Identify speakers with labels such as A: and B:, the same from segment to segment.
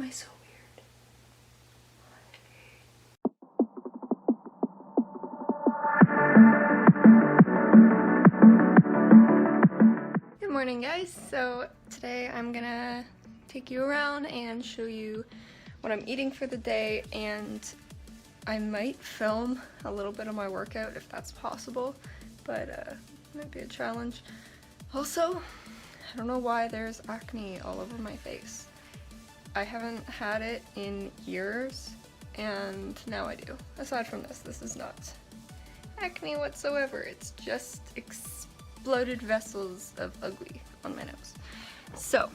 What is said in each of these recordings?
A: am I so weird? Good morning, guys. So today I'm gonna take you around and show you what I'm eating for the day, and I might film a little bit of my workout if that's possible, but it might be a challenge. Also, I don't know why there's acne all over my face. I haven't had it in years, and now I do. Aside from this is not acne whatsoever. It's just exploded vessels of ugly on my nose. So,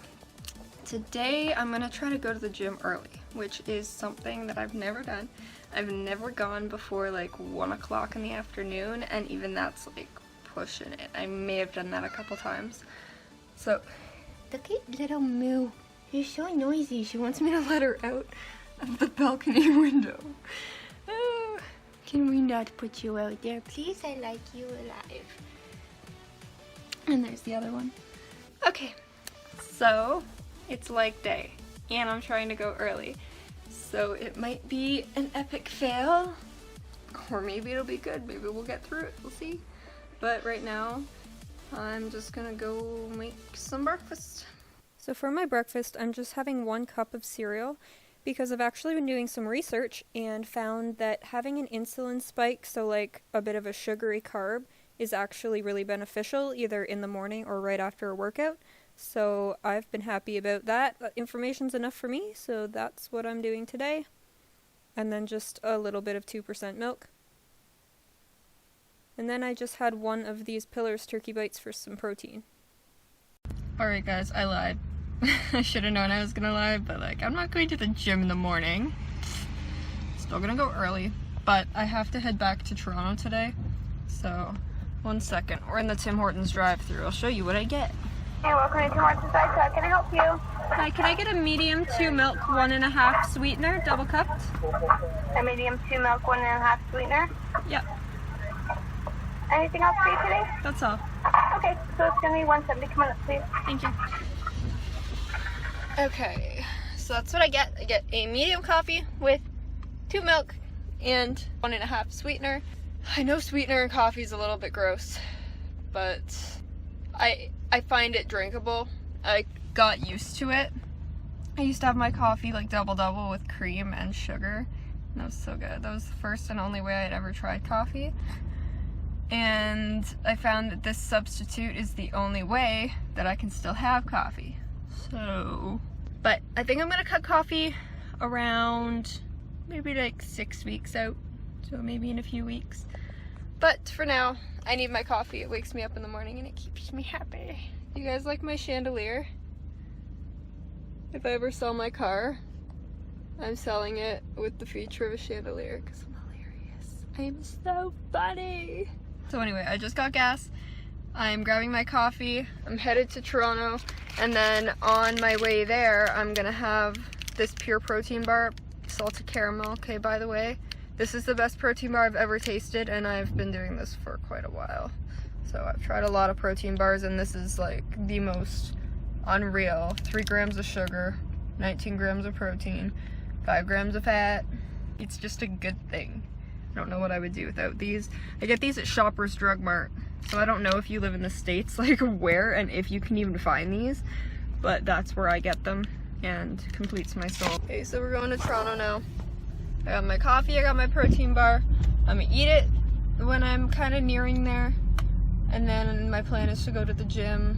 A: today I'm gonna try to go to the gym early, which is something that I've never done. I've never gone before like 1 o'clock in the afternoon, and even that's like pushing it. I may have done that a couple times. So, look at little Moo. She's so noisy. She wants me to let her out of the balcony window. Oh, can we not put you out there, please? I like you alive. And there's the other one. Okay, so it's leg day, and I'm trying to go early. So it might be an epic fail, or maybe it'll be good. Maybe we'll get through it. We'll see. But right now, I'm just gonna go make some breakfast. So for my breakfast, I'm just having 1 cup of cereal because I've actually been doing some research and found that having an insulin spike, so like a bit of a sugary carb, is actually really beneficial either in the morning or right after a workout. So I've been happy about that. That information's enough for me, so that's what I'm doing today. And then just a little bit of 2% milk. And then I just had 1 of these Pillars turkey bites for some protein. Alright guys, I lied. I should have known I was gonna lie, but like, I'm not going to the gym in the morning. Still gonna go early, but I have to head back to Toronto today. So, 1 second. We're in the Tim Hortons drive-thru. I'll show you what I get.
B: Hey, welcome to Tim Hortons Drive-Thru. Can I help you?
A: Hi, can I get a medium 2 milk, 1.5 sweetener, double cupped?
B: A medium 2 milk, 1.5 sweetener.
A: Yep.
B: Anything else for you today?
A: That's all.
B: Okay, so it's gonna be 170. Come on up, please.
A: Thank you. Okay, so that's what I get. I get a medium coffee with 2 milk and 1.5 sweetener. I know sweetener in coffee is a little bit gross, but I find it drinkable. I got used to it. I used to have my coffee like double with cream and sugar, and that was so good. That was the first and only way I'd ever tried coffee. And I found that this substitute is the only way that I can still have coffee. So, but I think I'm gonna cut coffee around maybe like 6 weeks out. So maybe in a few weeks. But for now, I need my coffee. It wakes me up in the morning and it keeps me happy. You guys like my chandelier? If I ever sell my car, I'm selling it with the feature of a chandelier because I'm hilarious. I'm so funny. So anyway, I just got gas. I'm grabbing my coffee. I'm headed to Toronto. And then on my way there, I'm gonna have this pure protein bar, salted caramel. Okay, by the way, this is the best protein bar I've ever tasted, and I've been doing this for quite a while. So I've tried a lot of protein bars, and this is like the most unreal. 3 grams of sugar, 19 grams of protein, 5 grams of fat. It's just a good thing. I don't know what I would do without these. I get these at Shoppers Drug Mart, so I don't know if you live in the States, like where and if you can even find these, but that's where I get them, and completes my soul. Okay, so we're going to Toronto now. I got my coffee, I got my protein bar. I'm gonna eat it when I'm kind of nearing there, and then my plan is to go to the gym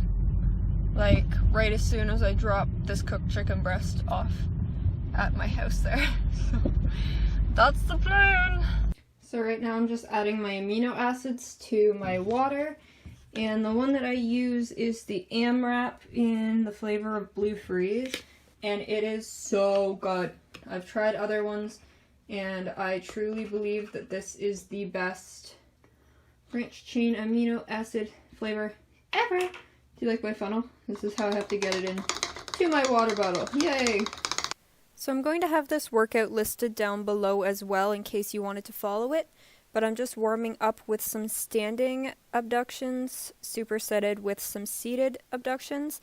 A: like right as soon as I drop this cooked chicken breast off at my house there. So that's the plan. So right now I'm just adding my amino acids to my water, and the one that I use is the AMRAP in the flavor of Blue Freeze, and it is so good. I've tried other ones, and I truly believe that this is the best branched chain amino acid flavor ever. Do you like my funnel? This is how I have to get it in to my water bottle. Yay! So I'm going to have this workout listed down below as well in case you wanted to follow it, but I'm just warming up with some standing abductions, supersetted with some seated abductions,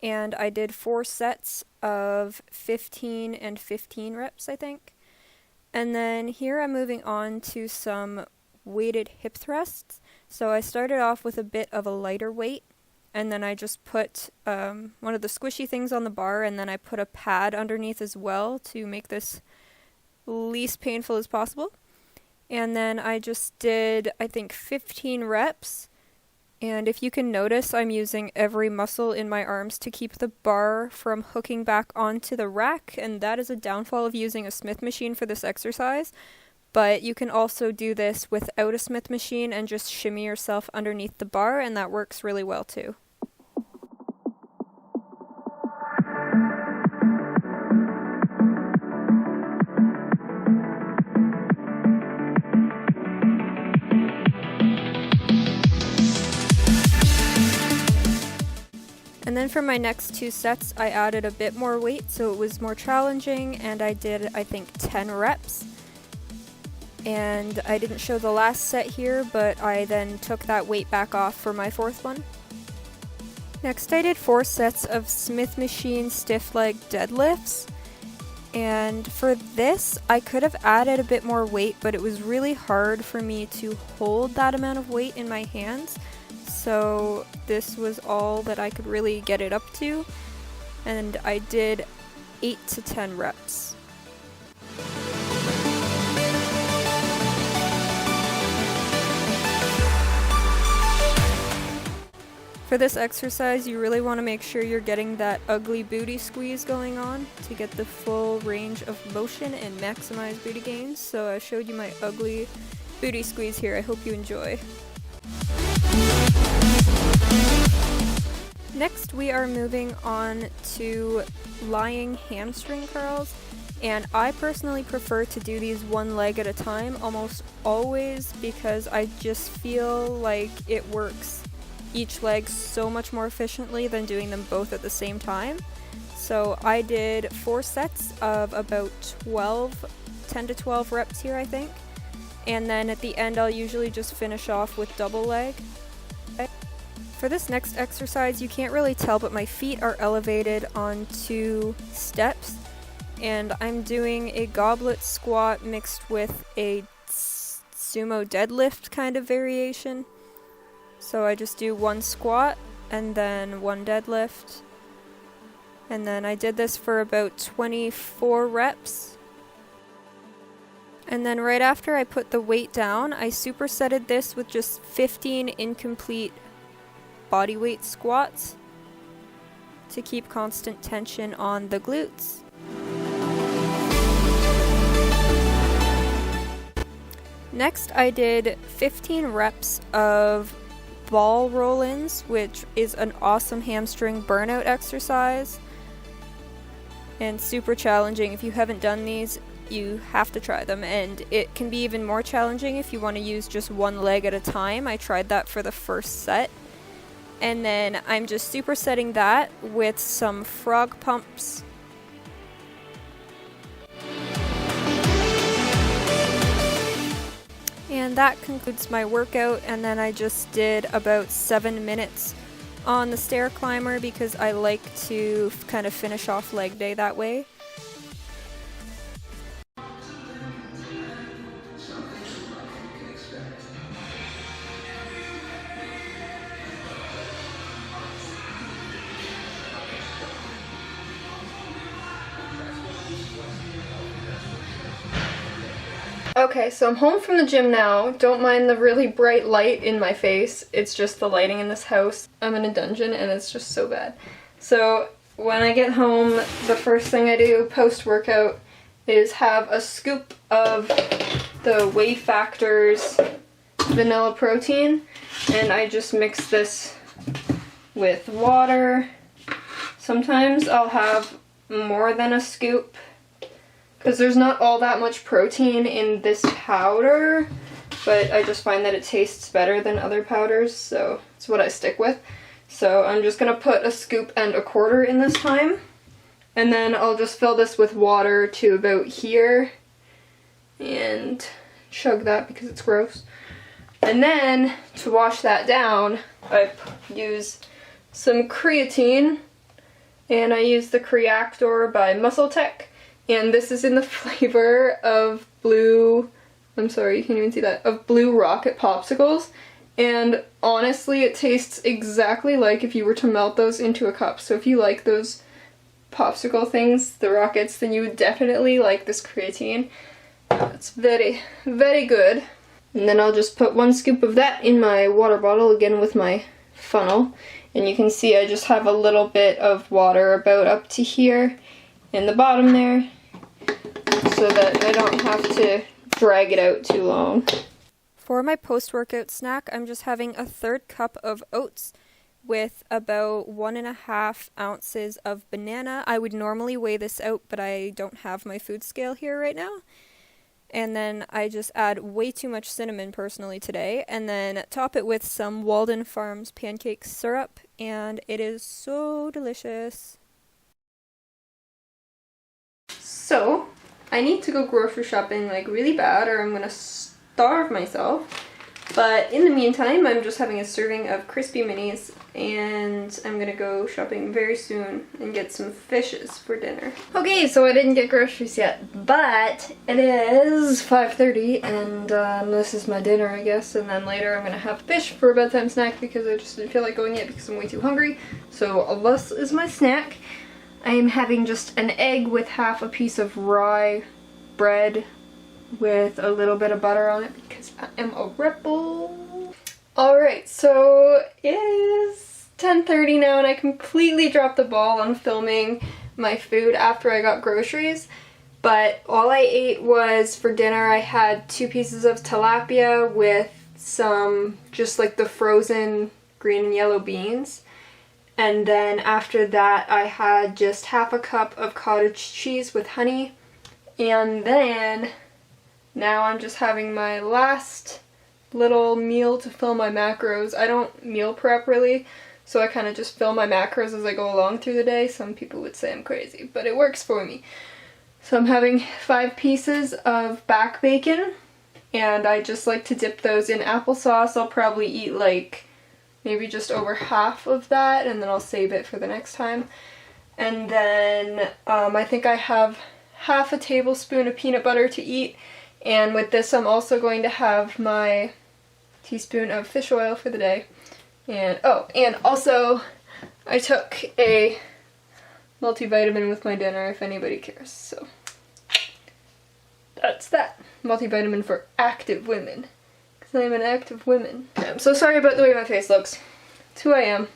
A: and I did 4 sets of 15 and 15 reps, I think. And then here I'm moving on to some weighted hip thrusts. So I started off with a bit of a lighter weight, and then I just put one of the squishy things on the bar, and then I put a pad underneath as well to make this least painful as possible. And then I just did, I think, 15 reps. And if you can notice, I'm using every muscle in my arms to keep the bar from hooking back onto the rack, and that is a downfall of using a Smith machine for this exercise. But you can also do this without a Smith machine and just shimmy yourself underneath the bar, and that works really well too. And then for my next 2 sets, I added a bit more weight, so it was more challenging, and I did, I think, 10 reps. And I didn't show the last set here, but I then took that weight back off for my 4th one. Next, I did 4 sets of Smith machine stiff leg deadlifts. And for this, I could have added a bit more weight, but it was really hard for me to hold that amount of weight in my hands. So this was all that I could really get it up to, and I did 8 to 10 reps. For this exercise, you really want to make sure you're getting that ugly booty squeeze going on to get the full range of motion and maximize booty gains. So I showed you my ugly booty squeeze here. I hope you enjoy. Next, we are moving on to lying hamstring curls, and I personally prefer to do these one leg at a time almost always because I just feel like it works each leg so much more efficiently than doing them both at the same time. So I did 4 sets of about 10 to 12 reps here, I think, and then at the end I'll usually just finish off with double leg. For this next exercise, you can't really tell, but my feet are elevated onto steps, and I'm doing a goblet squat mixed with a sumo deadlift kind of variation. So I just do 1 squat and then 1 deadlift, and then I did this for about 24 reps. And then right after I put the weight down, I supersetted this with just 15 incomplete body weight squats to keep constant tension on the glutes. Next, I did 15 reps of ball roll-ins, which is an awesome hamstring burnout exercise and super challenging. If you haven't done these, you have to try them, and it can be even more challenging if you want to use just one leg at a time. I tried that for the first set. And then I'm just supersetting that with some frog pumps. And that concludes my workout, and then I just did about 7 minutes on the stair climber because I like to kind of finish off leg day that way. Okay, so I'm home from the gym now. Don't mind the really bright light in my face. It's just the lighting in this house. I'm in a dungeon and it's just so bad. So when I get home, the first thing I do post-workout is have a scoop of the Whey Factors vanilla protein, and I just mix this with water. Sometimes I'll have more than a scoop, because there's not all that much protein in this powder, but I just find that it tastes better than other powders, so it's what I stick with. So I'm just going to put a scoop and a quarter in this time, and then I'll just fill this with water to about here, and chug that because it's gross. And then, to wash that down, I use some creatine, and I use the Creactor by Muscle Tech, and this is in the flavor of blue, I'm sorry, you can't even see that, of Blue Rocket Popsicles, and honestly it tastes exactly like if you were to melt those into a cup. So if you like those popsicle things, the rockets, then you would definitely like this creatine. It's very, very good. And then I'll just put 1 scoop of that in my water bottle, again with my funnel. And you can see I just have a little bit of water about up to here in the bottom there, so that I don't have to drag it out too long. For my post-workout snack, I'm just having a 1/3 cup of oats with about 1.5 ounces of banana. I would normally weigh this out, but I don't have my food scale here right now. And then I just add way too much cinnamon personally today, and then top it with some Walden Farms pancake syrup, and it is so delicious. So, I need to go grocery shopping like really bad or I'm gonna starve myself. But in the meantime, I'm just having a serving of crispy minis, and I'm gonna go shopping very soon and get some fishes for dinner. Okay, so I didn't get groceries yet, but it is 5:30, and this is my dinner, I guess, and then later I'm gonna have fish for a bedtime snack because I just didn't feel like going yet because I'm way too hungry. So this is my snack. I am having just an egg with half a piece of rye bread with a little bit of butter on it because I am a rebel. Alright, so it is 10:30 now and I completely dropped the ball on filming my food after I got groceries, but all I ate was, for dinner I had 2 pieces of tilapia with some just like the frozen green and yellow beans, and then after that I had just half a cup of cottage cheese with honey, and then now I'm just having my last little meal to fill my macros. I don't meal prep really, so I kind of just fill my macros as I go along through the day. Some people would say I'm crazy, but it works for me. So I'm having 5 pieces of back bacon, and I just like to dip those in applesauce. I'll probably eat like maybe just over half of that, and then I'll save it for the next time. And then I think I have half a tablespoon of peanut butter to eat. And with this I'm also going to have my teaspoon of fish oil for the day. And oh, and also I took a multivitamin with my dinner if anybody cares. So that's that. Multivitamin for active women. Because I'm an active woman. I'm so sorry about the way my face looks. It's who I am.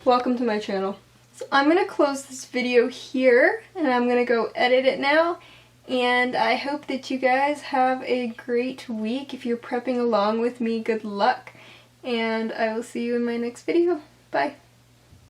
A: Welcome to my channel. So I'm going to close this video here and I'm going to go edit it now. And I hope that you guys have a great week. If you're prepping along with me, good luck. And I will see you in my next video. Bye.